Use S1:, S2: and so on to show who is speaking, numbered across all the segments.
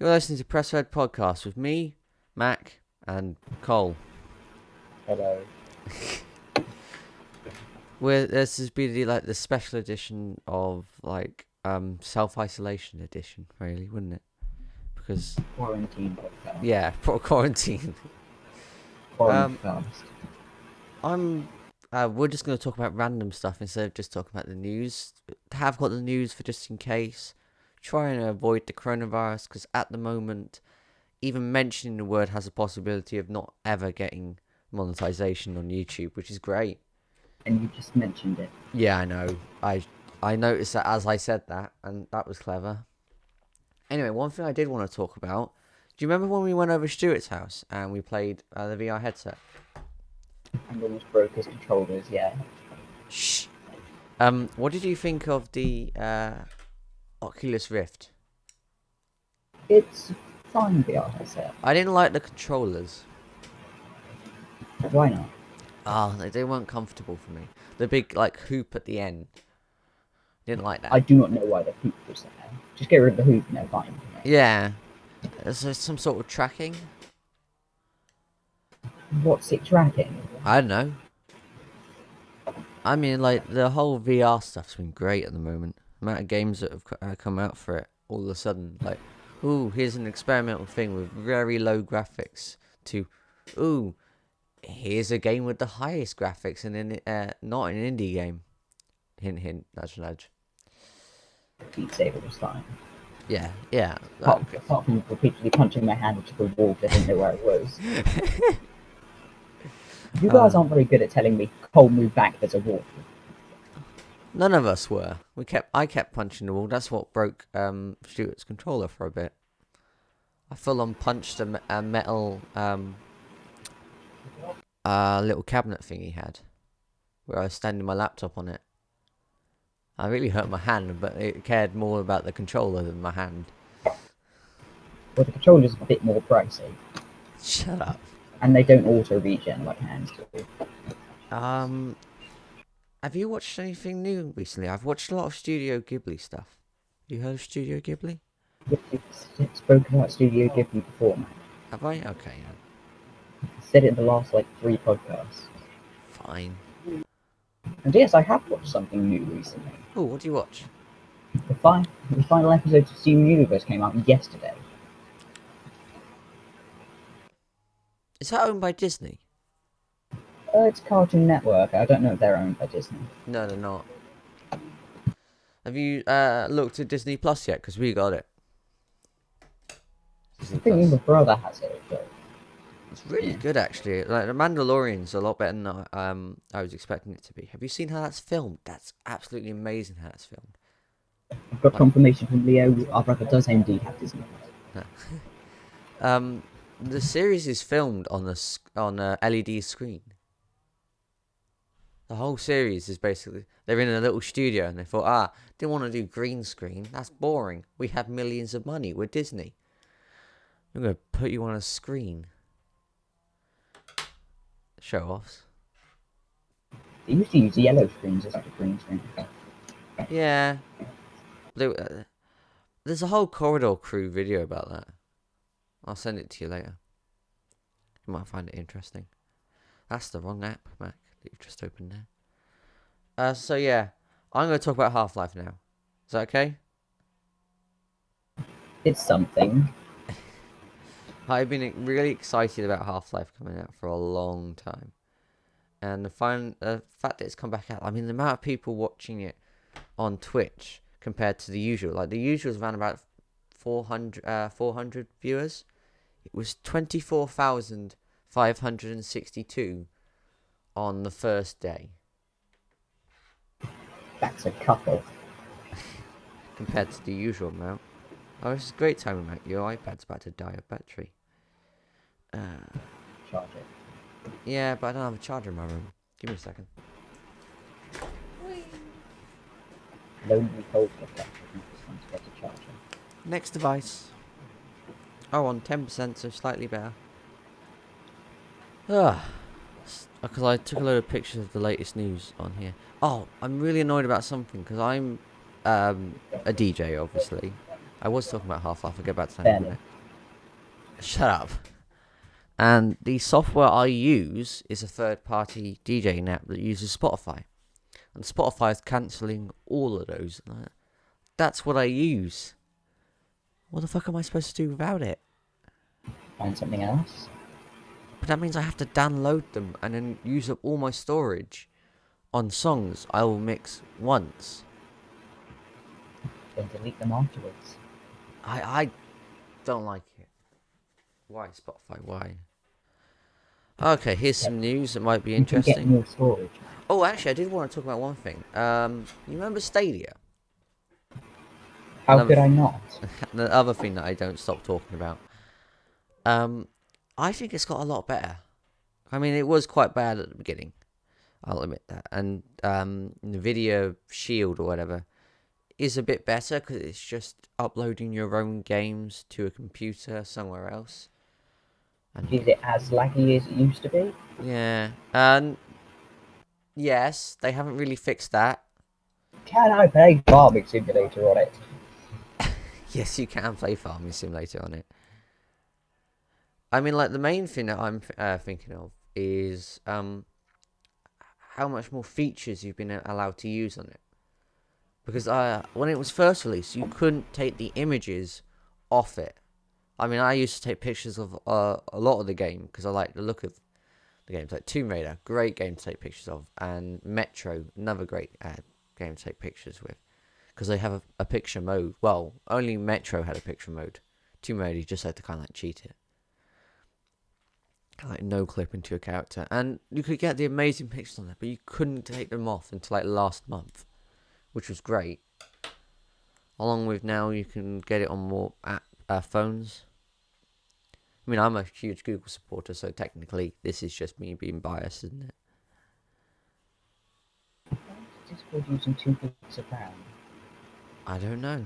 S1: You're listening to Press Red Podcast with me, Mac, and Cole.
S2: Hello.
S1: This is be the special edition of self-isolation edition, really, wouldn't it? Because
S2: Quarantine podcast.
S1: yeah, quarantine.
S2: Quarantine fast.
S1: We're just going to talk about random stuff instead of just talking about the news. Have got the news for just in case. Trying to avoid the coronavirus because at the moment, even mentioning the word has a possibility of not ever getting monetization on YouTube, which is great.
S2: And you just mentioned it.
S1: Yeah, I know. I noticed that as I said that, and that was clever. Anyway, one thing I did want to talk about. Do you remember when we went over Stuart's house and we played the VR headset?
S2: And almost broke his controllers, yeah.
S1: Shh. What did you think of the Oculus Rift?
S2: It's fine VR headset.
S1: I didn't like the controllers.
S2: Why not?
S1: They weren't comfortable for me. The big hoop at the end. Didn't like that.
S2: I do not know why the hoop was there. Just get rid of the hoop and they're fine.
S1: Yeah. Is there some sort of tracking?
S2: What's it tracking?
S1: I don't know. I mean, the whole VR stuff's been great at the moment. The amount of games that have come out for it all of a sudden. Ooh, here's an experimental thing with very low graphics. To, ooh, here's a game with the highest graphics and not an indie game. Hint, hint, nudge, nudge.
S2: Beat Saber was fine.
S1: Yeah.
S2: Apart from repeatedly punching my hand into the wall because I didn't know where it was. You guys aren't very good at telling me, Cole, move back, there's a wall.
S1: None of us were. I kept punching the wall. That's what broke Stuart's controller for a bit. I full on punched a metal little cabinet thing he had, where I was standing my laptop on it. I really hurt my hand, but it cared more about the controller than my hand.
S2: Well, the controller's a bit more pricey.
S1: Shut up.
S2: And they don't auto-regen like hands do.
S1: Have you watched anything new recently? I've watched a lot of Studio Ghibli stuff. You heard of Studio Ghibli?
S2: We've spoken about Studio Ghibli before, man.
S1: Have I? Okay, yeah.
S2: I said it in the last 3 podcasts.
S1: Fine.
S2: And yes, I have watched something new recently.
S1: Oh, what do you watch?
S2: The final episode of Steven Universe came out yesterday.
S1: Is that owned by Disney?
S2: It's Cartoon Network. I don't know if they're owned by Disney.
S1: No, they're not. Have you looked at Disney Plus yet? Because we got it. Disney
S2: I think
S1: Plus.
S2: my brother has it, but
S1: It's really good, actually. The Mandalorian's a lot better than I was expecting it to be. Have you seen how that's filmed? That's absolutely amazing how it's filmed.
S2: I've got confirmation from Leo. Our brother does indeed have Disney.
S1: The series is filmed on a LED screen. The whole series is basically they're in a little studio and they thought, didn't want to do green screen. That's boring. We have millions of money. We're Disney. I'm gonna put you on a screen. Show offs.
S2: They used to use yellow screens as a green screen.
S1: Yeah. There's a whole Corridor Crew video about that. I'll send it to you later. You might find it interesting. That's the wrong app, Mac, that you've just opened there. So yeah, I'm going to talk about Half-Life now. Is that okay?
S2: It's something.
S1: I've been really excited about Half-Life coming out for a long time. And the fact that it's come back out, I mean, the amount of people watching it on Twitch compared to the usual. The usual is around about 400 viewers. It was 24,562 on the first day.
S2: That's a couple.
S1: Compared to the usual amount. Oh, it's a great time, Mac. Your iPad's about to die of battery.
S2: Charge it.
S1: Yeah, but I don't have a charger in my room. Give me a second.
S2: Lonely cold for that. Just want to get a charger.
S1: Next device. Oh, on 10%, so slightly better. Because I took a load of pictures of the latest news on here. Oh, I'm really annoyed about something, because I'm a DJ, obviously. I was talking about Half-Life. I'll get back to that in a
S2: Fairly.
S1: minute. Shut up. And the software I use is a third-party DJing app that uses Spotify. And Spotify is cancelling all of those. That's what I use. What the fuck am I supposed to do without it?
S2: Find something else.
S1: But that means I have to download them and then use up all my storage on songs I will mix once.
S2: Then delete them afterwards.
S1: I don't like it. Why, Spotify? Why? Okay, here's some news that might be
S2: You can get
S1: interesting.
S2: more storage.
S1: Oh, actually, I did want to talk about one thing. You remember Stadia?
S2: How could I not?
S1: The other thing that I don't stop talking about. I think it's got a lot better. I mean, it was quite bad at the beginning. I'll admit that. And the video shield or whatever is a bit better because it's just uploading your own games to a computer somewhere else. And
S2: Is it as laggy as it used to be?
S1: yeah, and yes, they haven't really fixed that.
S2: Can I play Farming Simulator on it?
S1: Yes, you can play Farming Simulator on it. I mean, like, the main thing that I'm thinking of is how much more features you've been allowed to use on it. Because when it was first released, you couldn't take the images off it. I mean, I used to take pictures of a lot of the game because I like the look of the games. Like Tomb Raider, great game to take pictures of. And Metro, another great game to take pictures with. Because they have a picture mode. Well, only Metro had a picture mode. Tomb Raider, you just had to kind of like cheat it. Like no clip into a character. And you could get the amazing pictures on there, but you couldn't take them off until like last month. Which was great. Along with now you can get it on more phones. I mean, I'm a huge Google supporter, so technically this is just me being biased, isn't it?
S2: Discord using 2 gigs of RAM.
S1: I don't know.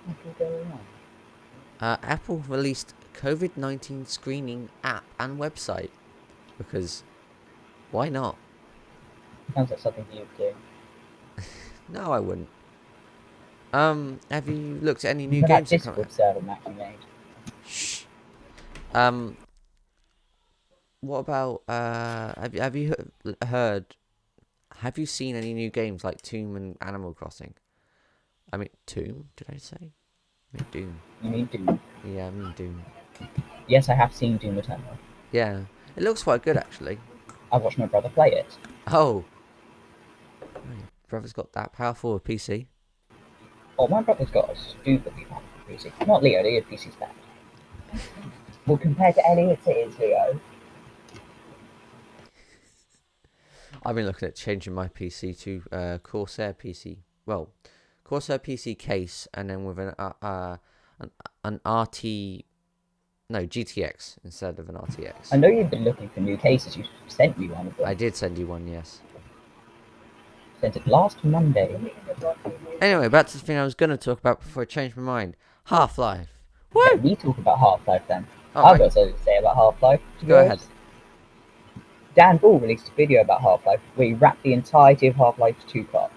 S2: What will go on?
S1: Apple released COVID-19 screening app and website. Because why not?
S2: Sounds like something you'd do.
S1: No, I wouldn't. Have you looked at any new
S2: Remember that
S1: games that come
S2: Discord
S1: out?
S2: server Mac you made?
S1: Shh. What about have you heard? Have you seen any new games like Tomb and Animal Crossing? I mean, Tomb? Did I say? I mean, Doom.
S2: You mean Doom?
S1: Yeah, I mean Doom.
S2: Yes, I have seen Doom Eternal.
S1: Yeah, it looks quite good actually.
S2: I watched my brother play it.
S1: Oh, my brother's got that powerful a PC.
S2: Oh, my brother's got a stupidly powerful PC. Not Leo, Leo's PC's bad. Well, compared to Elliot's, it is Leo.
S1: I've been looking at changing my PC to Corsair PC. Well, Corsair PC case, and then with an RT, no GTX instead of an RTX.
S2: I know you've been looking for new cases. You sent me one of them.
S1: I did send you one, yes.
S2: Sent it last Monday.
S1: Anyway, back to the thing I was gonna talk about before I changed my mind. Half-Life.
S2: Let me talk about Half-Life then.
S1: All
S2: I've
S1: right.
S2: got something to say about Half-Life.
S1: Go ahead.
S2: Dan Ball released a video about Half-Life where he wrapped the entirety of Half-Life 2 up.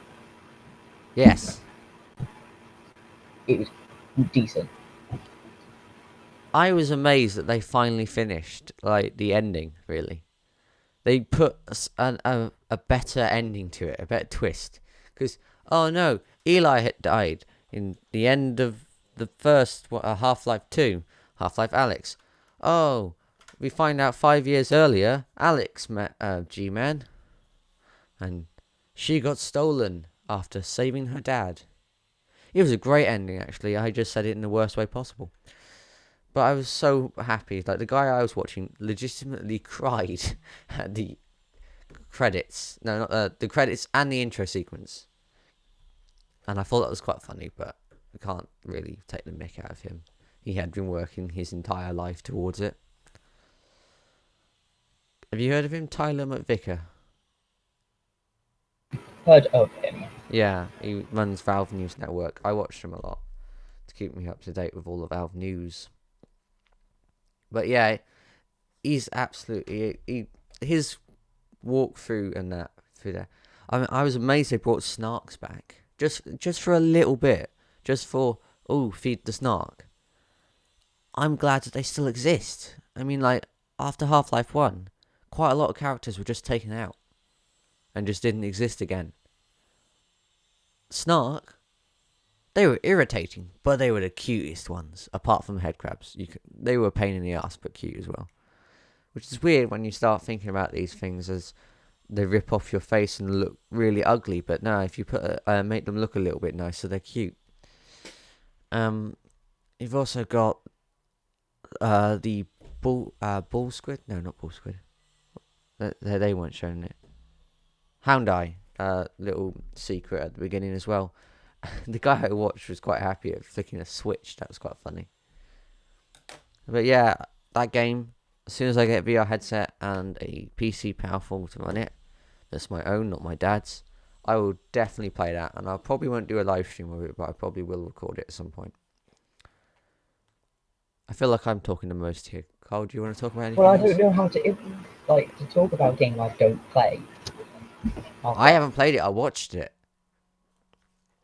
S1: Yes.
S2: It was decent.
S1: I was amazed that they finally finished, like, the ending, really. They put a better ending to it, a better twist. Because, oh no, Eli had died in the end of the first Half-Life 2, Half-Life Alyx. Oh, we find out 5 years earlier, Alyx met G-Man. And she got stolen after saving her dad. It was a great ending, actually. I just said it in the worst way possible. But I was so happy. Like, the guy I was watching legitimately cried at the credits. No, not the credits and the intro sequence. And I thought that was quite funny, but I can't really take the mick out of him. He had been working his entire life towards it. Have you heard of him? Tyler McVicker.
S2: Heard of him.
S1: Yeah, he runs Valve News Network. I watched him a lot to keep me up to date with all the Valve news. But yeah, he's absolutely his walkthrough and that through there. I mean, I was amazed they brought Snarks back just for a little bit, just for oh, feed the snark. I'm glad that they still exist. I mean, like, after Half-Life 1, quite a lot of characters were just taken out and just didn't exist again. Snark, they were irritating, but they were the cutest ones, apart from headcrabs. They were a pain in the ass, but cute as well. Which is weird when you start thinking about these things as they rip off your face and look really ugly. But no, if you make them look a little bit nicer, they're cute. You've also got the ball squid. No, not ball squid. They weren't showing it. Hound eye. Little secret at the beginning as well. The guy I watched was quite happy at flicking a switch. That was quite funny. But yeah, that game. As soon as I get a VR headset and a PC powerful to run it, that's my own, not my dad's, I will definitely play that. And I probably won't do a live stream of it, but I probably will record it at some point. I feel like I'm talking the most here. Carl, do you want to talk about anything
S2: Well, I
S1: else?
S2: don't know how to talk about a game I don't play.
S1: I haven't played it. I watched it.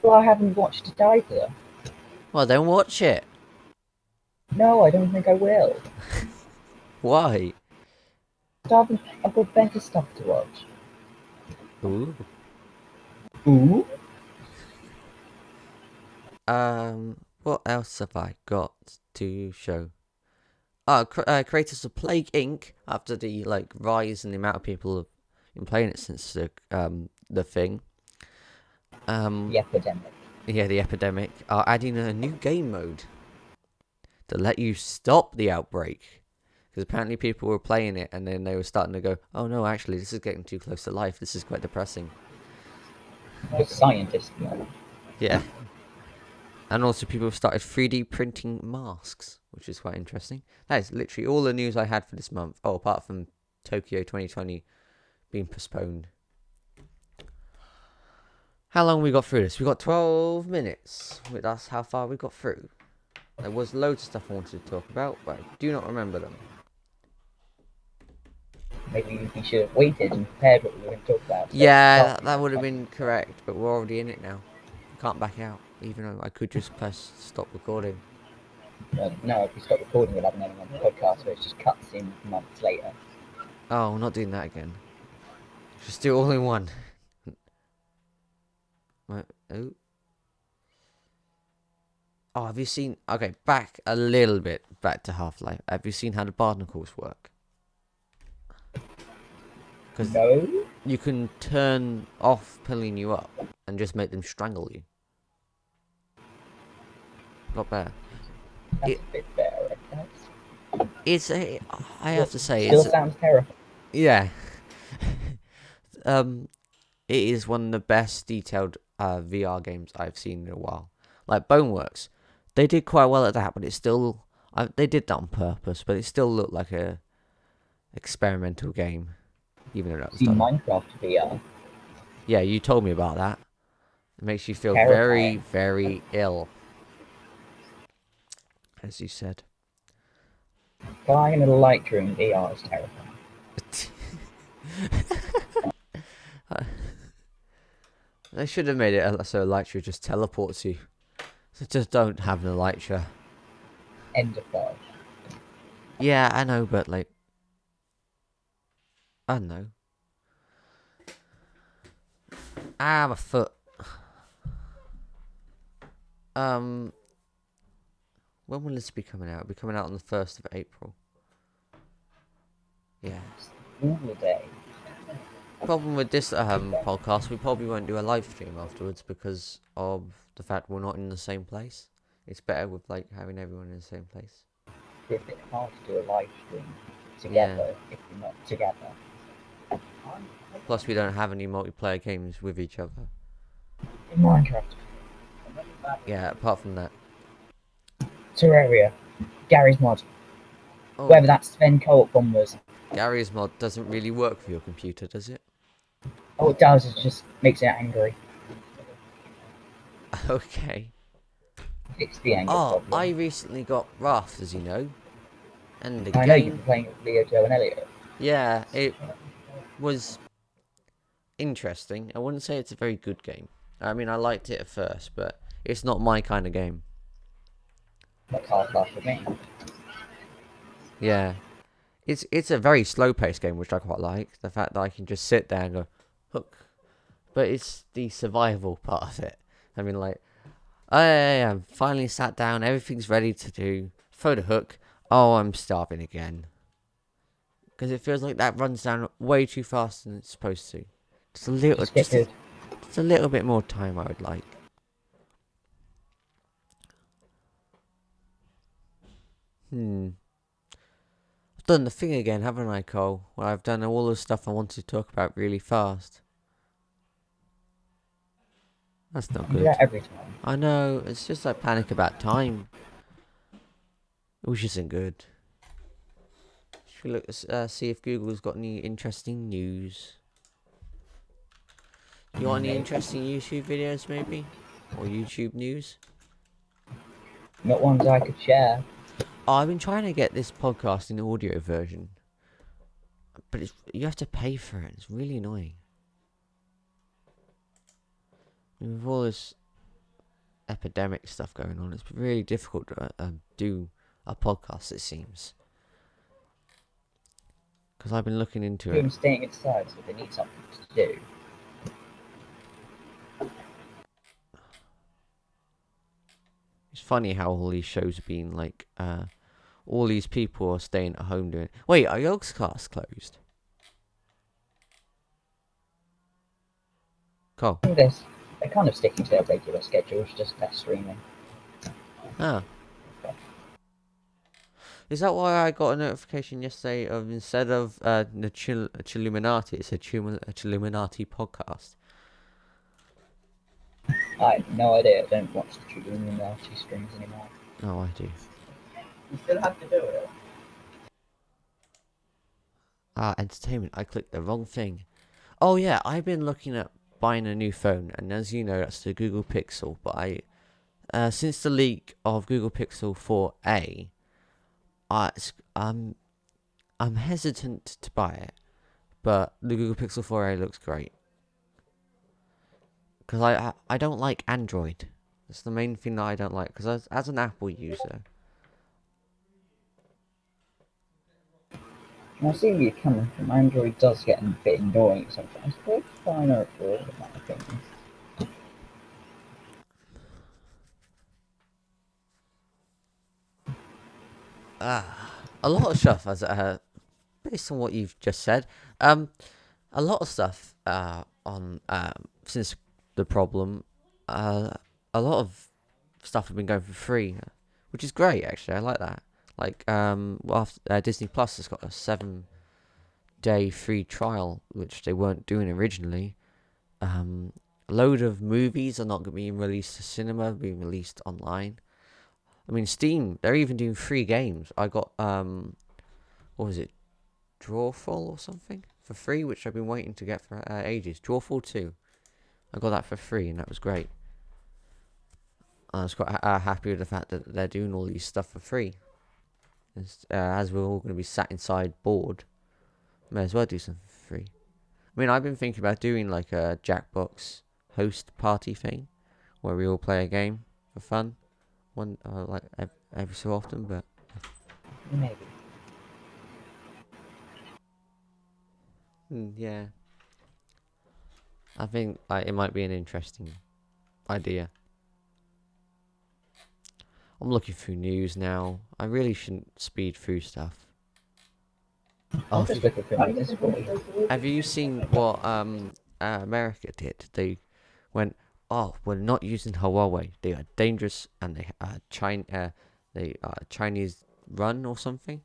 S2: Well, I haven't watched it either.
S1: Well, don't watch it.
S2: No, I don't think I will.
S1: Why?
S2: I've got better stuff to watch.
S1: Ooh.
S2: Ooh?
S1: What else have I got to show? Creators of Plague Inc. After the rise in the amount of people who've been playing it since the thing.
S2: The epidemic.
S1: Yeah, the epidemic are adding a new game mode to let you stop the outbreak. Because apparently people were playing it and then they were starting to go, oh no, actually this is getting too close to life. This is quite depressing.
S2: The scientist mode.
S1: Yeah. And also people have started 3D printing masks, which is quite interesting. That is literally all the news I had for this month. Oh, apart from Tokyo 2020 being postponed. How long we got through this? We got 12 minutes. That's how far we got through. There was loads of stuff I wanted to talk about, but I do not remember them.
S2: Maybe we should have waited and prepared what we were going to talk about. So
S1: Yeah, that would have been correct, but we're already in it now. I can't back out, even though I could just press stop recording.
S2: No, if we stop recording, we'll have another one on the podcast where it just cuts in months later.
S1: Oh, we're not doing that again. Just do it all in one. Oh. Oh, have you seen... Okay, back a little bit, back to Half-Life. Have you seen how the barnacles work? Because
S2: No?
S1: you can turn off pulling you up and just make them strangle you. Not bad.
S2: That's a bit better, I guess.
S1: It's a... I have to say...
S2: Still sounds terrifying.
S1: Yeah. It is one of the best detailed VR games I've seen in a while. Like Boneworks, they did quite well at that, but it's still they did that on purpose, but it still looked like a experimental game, even though that was
S2: See
S1: done.
S2: Minecraft VR.
S1: Yeah, you told me about that. It makes you feel
S2: Terrifying.
S1: very, very ill, as you said.
S2: Flying in a Lightroom VR is terrifying.
S1: They should have made it so Elytra just teleports you. So just don't have an Elytra.
S2: End of God.
S1: Yeah, I know, but I don't know. Ah, my foot. When will this be coming out? It'll be coming out on the 1st of April. Yeah.
S2: All the day.
S1: Problem with this podcast, we probably won't do a live stream afterwards because of the fact we're not in the same place. It's better with having everyone in the same place.
S2: It's a bit hard to do a live stream together if we're not together.
S1: Plus, we don't have any multiplayer games with each other.
S2: In Minecraft.
S1: Yeah, apart from that.
S2: Terraria. Gary's mod.
S1: Oh,
S2: Whether that's Sven Co-op Bombers.
S1: Gary's mod doesn't really work for your computer, does it?
S2: All it does is just makes it angry.
S1: Okay.
S2: Fix the anger
S1: Oh,
S2: problem.
S1: I recently got Raft, as you know. And the
S2: I know you've been playing with Leo, Joe and Elliot.
S1: Yeah, it was interesting. I wouldn't say it's a very good game. I mean, I liked it at first, but it's not my kind of game.
S2: like Half-Life with me.
S1: Yeah. It's a very slow paced game, which I quite like. The fact that I can just sit there and go hook, but it's the survival part of it. I mean, like, I'm finally sat down, everything's ready to do. Throw the hook. Oh, I'm starving again. Because it feels like that runs down way too fast than it's supposed to. Just a little,
S2: Just get good.
S1: just a little bit more time I would like. I've done the thing again, haven't I, Cole? Where I've done all the stuff I wanted to talk about really fast. That's not
S2: You do that
S1: good.
S2: every time.
S1: I know, it's just like panic about time. Which isn't good. Should we look, see if Google's got any interesting news? You got any
S2: Maybe.
S1: interesting YouTube videos, maybe? Or YouTube news?
S2: Not ones I could share.
S1: Oh, I've been trying to get this podcast in audio version. But you have to pay for it. It's really annoying. With all this epidemic stuff going on, it's really difficult to do a podcast, it seems. Because I've been looking into it.
S2: People staying inside, so they need something to do.
S1: It's funny how all these shows are being like, all these people are staying at home doing. Wait, are Yogscast closed? Cool.
S2: I think they're kind of sticking to their regular schedules, just less streaming.
S1: Ah. Is that why I got a notification yesterday of instead of the Chilluminati, it's a Chilluminati podcast?
S2: I have no idea. I don't watch the True Illuminati streams anymore.
S1: Oh, I do.
S2: You still have to do it.
S1: Ah, entertainment. I clicked the wrong thing. Oh yeah, I've been looking at buying a new phone, and as you know, that's the Google Pixel. But since the leak of Google Pixel 4a, I'm hesitant to buy it. But the Google Pixel 4a looks great. Because I don't like Android. That's the main thing that I don't like. Because as an Apple user,
S2: I see where you're coming from. Android does get a bit annoying sometimes, but it's fine overall, in my opinion.
S1: a lot of stuff as based on what you've just said, a lot of stuff on since the problem, a lot of stuff have been going for free, which is great actually. I like that. Like Disney Plus has got a 7-day free trial, which they weren't doing originally. A load of movies are not being released to cinema, being released online. I mean, Steam, they're even doing free games. I got what was it, Drawfall or something for free, which I've been waiting to get for ages. Drawfall 2, I got that for free, and that was great. I was quite happy with the fact that they're doing all these stuff for free. As we're all going to be sat inside bored, may as well do something for free. I mean, I've been thinking about doing like a Jackbox host party thing, where we all play a game for fun, like every so often. But
S2: Maybe.
S1: yeah, I think like it might be an interesting idea. I'm looking through news now. I really shouldn't speed through stuff.
S2: I'm just looking for my Discord.
S1: Have you seen what America did? They went, oh, we're not using Huawei. They are dangerous, and they are Chinese run or something.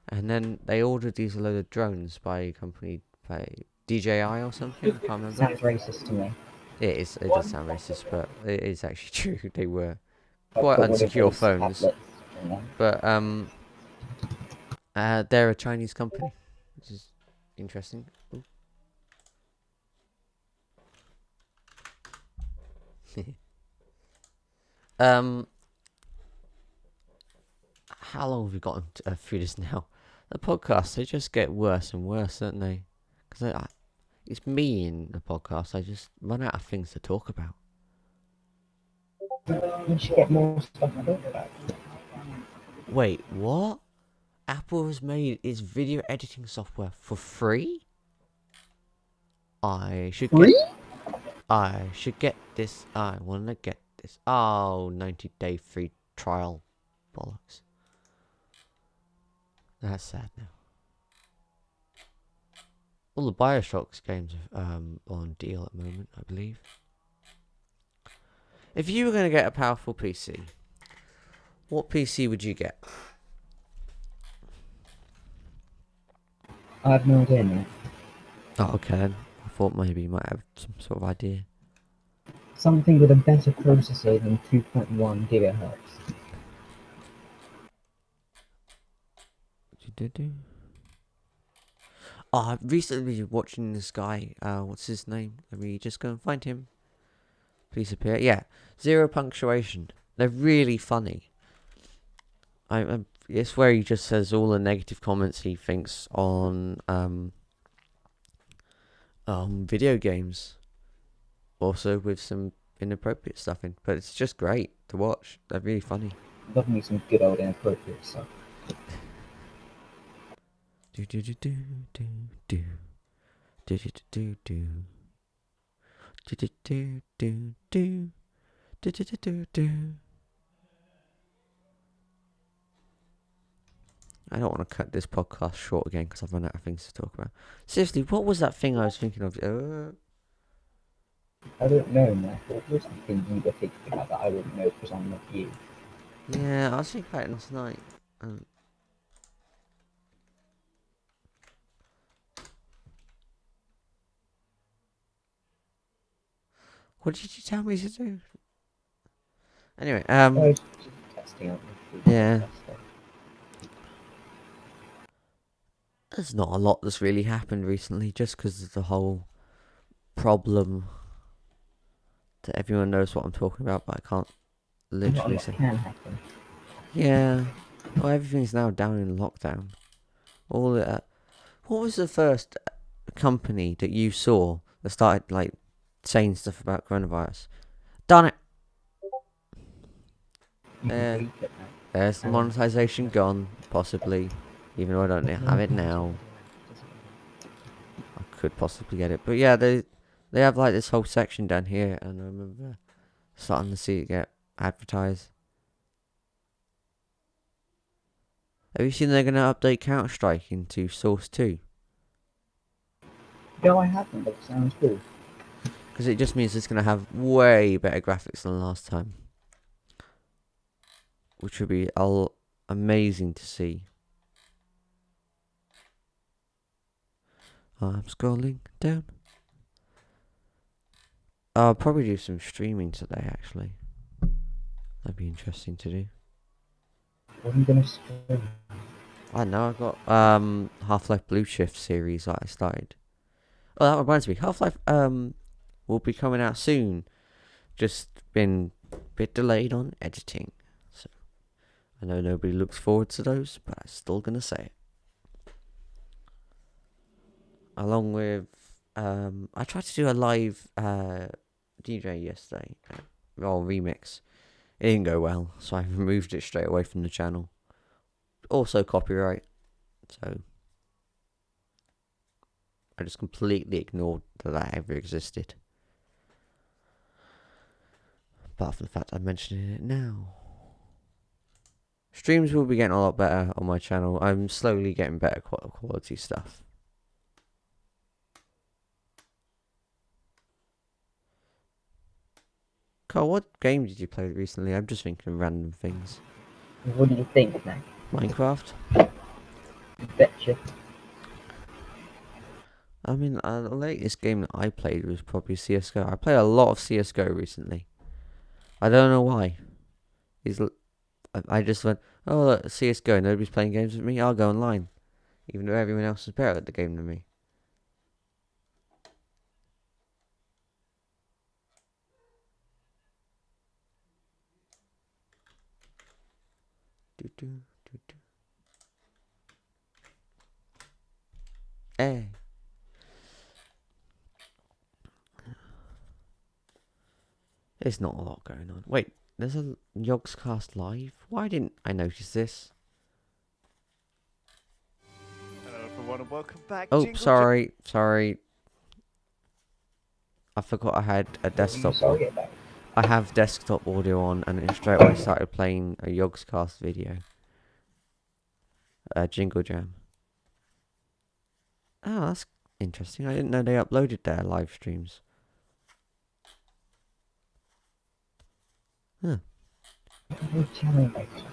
S1: And then they ordered these load of drones by a company by DJI or something. I can't remember.
S2: Sounds racist to me.
S1: It is. It does sound racist, but it is actually true. They were quite
S2: But what if
S1: unsecure
S2: it's
S1: phones.
S2: tablets, you know?
S1: But they're a Chinese company, which is interesting. Ooh. How long have we gotten through this now? The podcasts, they just get worse and worse, don't they? Because it's me in the podcast. I just run out of things to talk about.
S2: You should get more stuff to talk about.
S1: Wait, what? Apple has made its video editing software for free? I should get
S2: Free?
S1: I should get this. I wanna get this. Oh, 90-day free trial. Bollocks. That's sad now. All the Bioshock games are on deal at the moment, I believe. If you were going to get a powerful PC, what PC would you get?
S2: I have no idea now.
S1: Oh, okay then. I thought maybe you might have some sort of idea.
S2: Something with a better processor than 2.1 gigahertz.
S1: Oh, I recently been watching this guy. What's his name? Let me just go and find him. Please appear. Yeah, Zero Punctuation. They're really funny. It's where he just says all the negative comments he thinks on video games. Also with some inappropriate stuff in, but it's just great to watch. They're really funny.
S2: Love me some good old inappropriate stuff.
S1: Do do do do do do do do do do do do do do do do do do do. I don't want to cut this podcast short again because I've run out of things to talk about. Seriously, what was that thing I was thinking of?
S2: I don't know, Matt. What was the thing you were thinking about that I wouldn't know because I'm not you?
S1: Yeah, I was thinking about it last night. What did you tell me to do? Anyway,
S2: Oh, just testing out the
S1: yeah.
S2: stuff.
S1: There's not a lot that's really happened recently, just because of the whole problem that everyone knows what I'm talking about, but I can't
S2: Not a
S1: literally
S2: lot
S1: say.
S2: can happen.
S1: Yeah. Well, everything's now down in lockdown. All that. What was the first company that you saw that started like saying stuff about coronavirus? Done it.
S2: You can
S1: There.
S2: delete it now.
S1: There's the monetization gone, possibly. Even though I don't have it now. I could possibly get it. But yeah, they have like this whole section down here, and I remember starting to see it get advertised. Have you seen they're going to update Counter-Strike into Source 2?
S2: No, I haven't, but it sounds cool.
S1: Because it just means it's going to have way better graphics than last time. Which would be amazing to see. I'm scrolling down. I'll probably do some streaming today, actually. That'd be interesting to do.
S2: What are you going to stream?
S1: I don't know, I've got Half-Life Blue Shift series that I started. Oh, that reminds me. Half-Life will be coming out soon. Just been a bit delayed on editing. So I know nobody looks forward to those, but I'm still gonna say it. Along with I tried to do a live DJ yesterday. Remix. It didn't go well, so I removed it straight away from the channel. Also copyright. So I just completely ignored that ever existed. Apart from the fact I'm mentioning it now. Streams will be getting a lot better on my channel. I'm slowly getting better quality stuff. Carl, what game did you play recently? I'm just thinking of random things.
S2: What do you think, Mac?
S1: Minecraft?
S2: Betcha.
S1: I mean, the latest game that I played was probably CSGO. I played a lot of CSGO recently. I don't know why. I just went, oh, look, CSGO, nobody's playing games with me, I'll go online. Even though everyone else is better at the game than me. Hey. There's not a lot going on. Wait, there's a Yogscast live? Why didn't I notice this?
S3: welcome back,
S1: Oh,
S3: Jingle
S1: sorry. I forgot I had a
S2: What are you
S1: desktop on.
S2: sorry about?
S1: I have desktop audio on, and it straight away started playing a Yogscast video. Jingle Jam. Oh, that's interesting. I didn't know they uploaded their live streams. Huh.
S2: What channel makes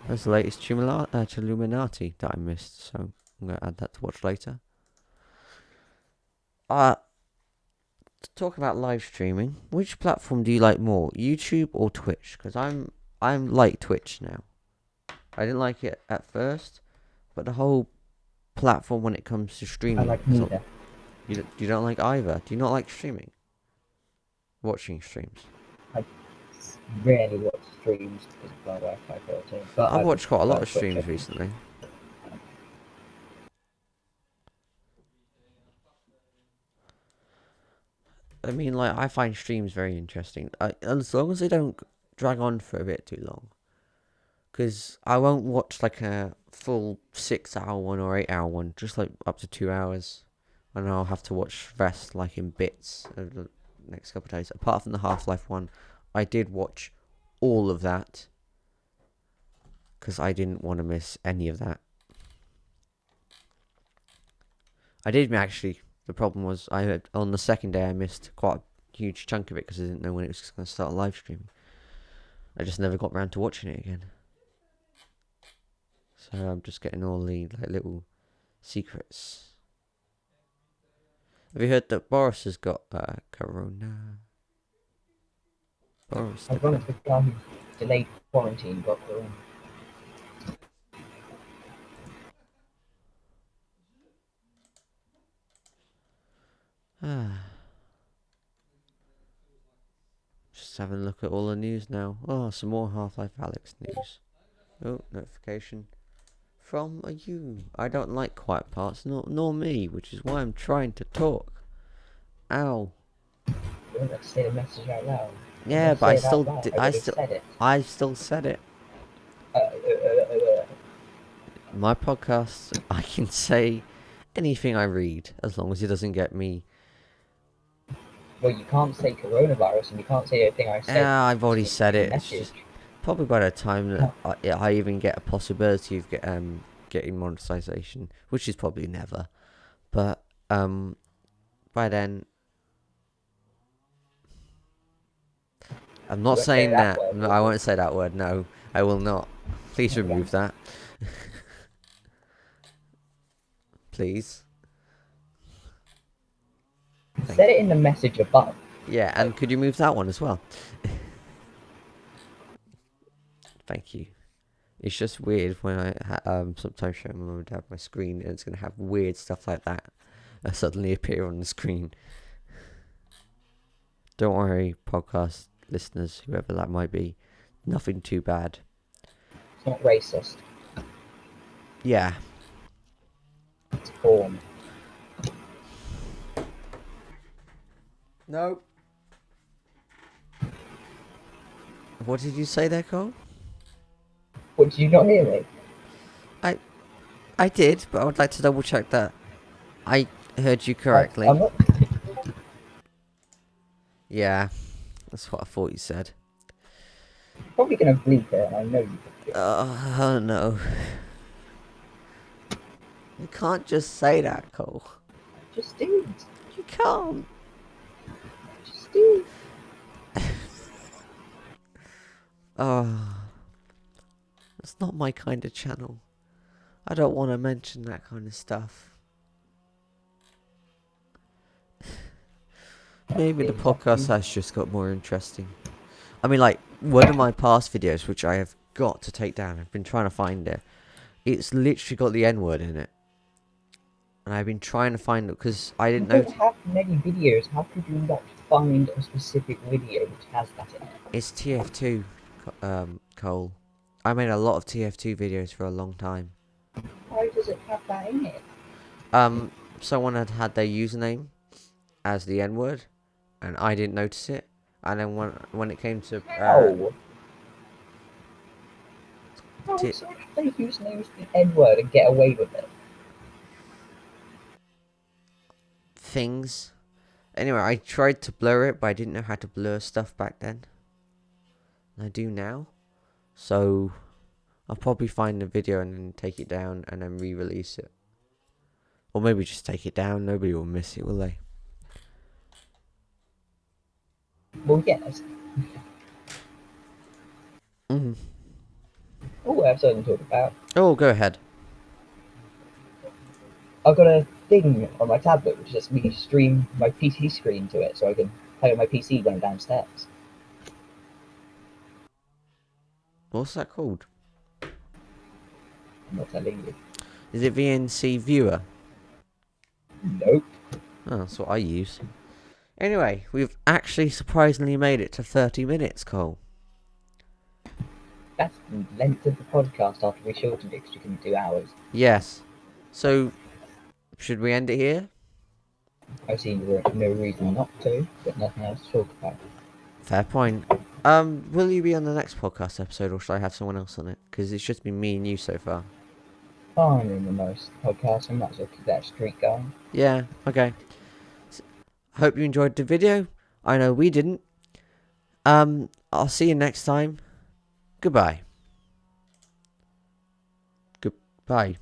S1: That's the latest Illuminati that I missed, so I'm going to add that to watch later. To talk about live streaming, which platform do you like more, YouTube or Twitch? Because I'm like Twitch now. I didn't like it at first, but the whole platform when it comes to
S2: I
S1: streaming,
S2: like neither.
S1: you don't like either. Do you not like streaming? Watching streams?
S2: I rarely watch streams because of my Wi-Fi filter, but
S1: I've
S2: I
S1: watched quite a lot
S2: prefer
S1: of
S2: Twitch.
S1: streams recently. I mean, like, I find streams very interesting. As long as they don't drag on for a bit too long. Because I won't watch, like, a full 6 hour one or 8 hour one. Just, like, up to 2 hours. And I'll have to watch rest, like, in bits over the next couple of days. Apart from the Half-Life one, I did watch all of that. Because I didn't want to miss any of that. I did actually. The problem was, on the second day, I missed quite a huge chunk of it because I didn't know when it was going to start live streaming. I just never got around to watching it again. So I'm just getting all the like little secrets. Have you heard that Boris has got corona? Boris the
S2: Ironically, the guy who delayed quarantine got corona.
S1: Just having a look at all the news now. Oh, some more Half-Life Alyx news. Oh, notification from you. I don't like quiet parts, nor me, which is why I'm trying to talk. Ow.
S2: You don't have to say the message out loud.
S1: Yeah,
S2: If
S1: but I
S2: say it out
S1: still,
S2: loud,
S1: di-
S2: I would have said it.
S1: I still said it. My podcast, I can say anything I read as long as it doesn't get me.
S2: Well, you can't say coronavirus, and you can't say everything I said.
S1: I've already said
S2: in the
S1: it. It's
S2: message.
S1: just probably by the time that I even get a possibility of getting monetization, which is probably never. But by then, I'm not
S2: won't say
S1: saying
S2: that
S1: that.
S2: word,
S1: No,
S2: will
S1: I
S2: you?
S1: won't say that word. No, I will not. Please
S2: Okay.
S1: remove that. Please.
S2: Said it in the message above.
S1: Yeah, and could you move that one as well? Thank you. It's just weird when I sometimes show my mum and dad my screen, and it's gonna have weird stuff like that suddenly appear on the screen. Don't worry, podcast listeners, whoever that might be, nothing too bad.
S2: It's not racist.
S1: Yeah.
S2: It's porn.
S1: No. What did you say there, Cole?
S2: What, did you not hear me?
S1: I did, but I would like to double check that I heard you correctly.
S2: I'm not.
S1: Yeah, that's what I thought you said.
S2: Probably gonna bleep it, and I know you could.
S1: Oh no. You can't just say that, Cole.
S2: Just do.
S1: You can't.
S2: Just do.
S1: Oh, it's not my kind of channel. I don't want to mention that kind of stuff. Maybe the podcast has just got more interesting. I mean, like, one of my past videos, which I have got to take down, I've been trying to find it. It's literally got the N-word in it. And I've been trying to find it because I didn't know.
S2: You don't have many videos. How could you not find a specific video which has that in it?
S1: It's TF2, Cole. I made a lot of TF2 videos for a long time.
S2: Why does it have that in it?
S1: Someone had their username as the N-word, and I didn't notice it. And then when it came to
S2: How? How would someone have their username as the N-word and get away with it?
S1: things. Anyway, I tried to blur it, but I didn't know how to blur stuff back then. I do now. So I'll probably find the video and then take it down and then re-release it. Or maybe just take it down. Nobody will miss it, will they?
S2: Well, yes.
S1: Mm.
S2: Oh, I have something to talk about.
S1: Oh, go ahead.
S2: I've got a thing on my tablet which lets me stream my PC screen to it so I can play on my PC when I'm downstairs.
S1: What's that called?
S2: I'm not telling you.
S1: Is it VNC Viewer?
S2: Nope.
S1: Oh, that's what I use. Anyway, we've actually surprisingly made it to 30 minutes, Cole.
S2: That's the length of the podcast after we shortened it because we couldn't do hours.
S1: Yes. So, should we end it here?
S2: I see no reason not to, but nothing else to talk about.
S1: Fair point. Will you be on the next podcast episode, or should I have someone else on it? Because it's just been me and you so far.
S2: Fine in the most podcast, I might as well keep that streak going.
S1: Yeah, okay. Hope you enjoyed the video. I know we didn't. I'll see you next time. Goodbye. Goodbye.